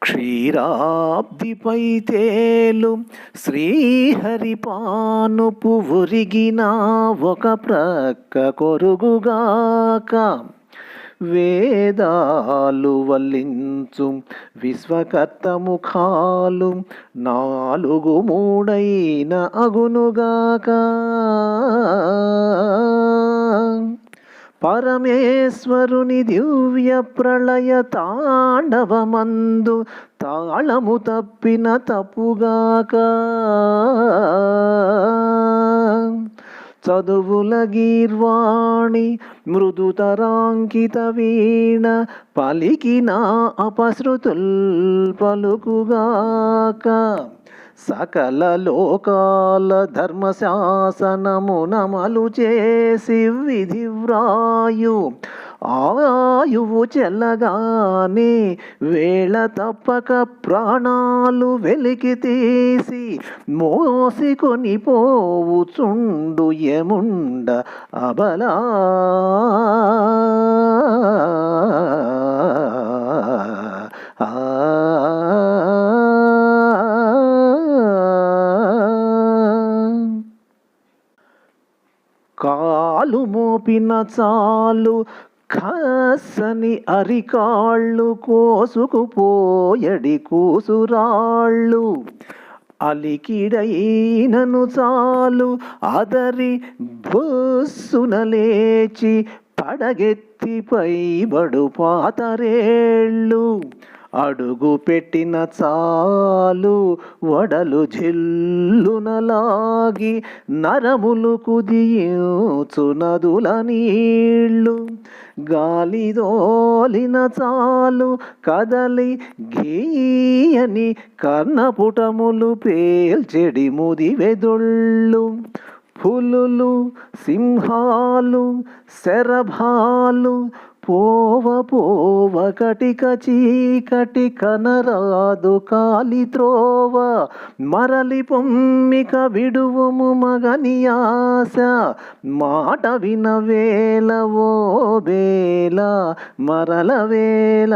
క్షీరాబ్దిపై తేలు శ్రీహరి పానుపు ఒరిగిన ఒక ప్రక్క కొరుగుగాక వేదాలు వల్లించు విశ్వకర్త ముఖాలు నాలుగు మూడైన అగునుగాక పరమేశ్వరుని దివ్య ప్రళయ తాండవమందు తాళము తప్పిన తప్పుగాక చదువుల గీర్వాణి మృదుతరాంకిత వీణ పలికిన అపశృతుల్ పలుకుగాక సకల లోకాల ధర్మశాసనమునమలు చేసి విధివ్రాయు ఆయువు చెల్లగానే వేళ తప్పక ప్రాణాలు వెలికి తీసి మోసికొని పోవుచుండు యముండ అబలా కాలు మోపిన చాలు కసని అరికాళ్ళు కోసుకుపోయడి కూసురాళ్ళు అలికిడైనను చాలు అదరి బుస్సున లేచి పడగెత్తి పైబడు పాతరేళ్ళు అడుగు పెట్టిన చాలు వడలు జిల్లునలాగి నరములు కుదియుచు నదుల నీళ్ళు గాలిదోలిన చాలు కదలి గీయని కర్ణపుటములు పేల్చెడి ముదివెదుళ్ళు పులులు సింహాలు శరభాలు పోవ పోవ కటిక చీకటి కనరాదు కాలి త్రోవ మరలి పొమ్మిక విడువుము మగని ఆశ మాట విన వేల ఓ వేల మరల వేల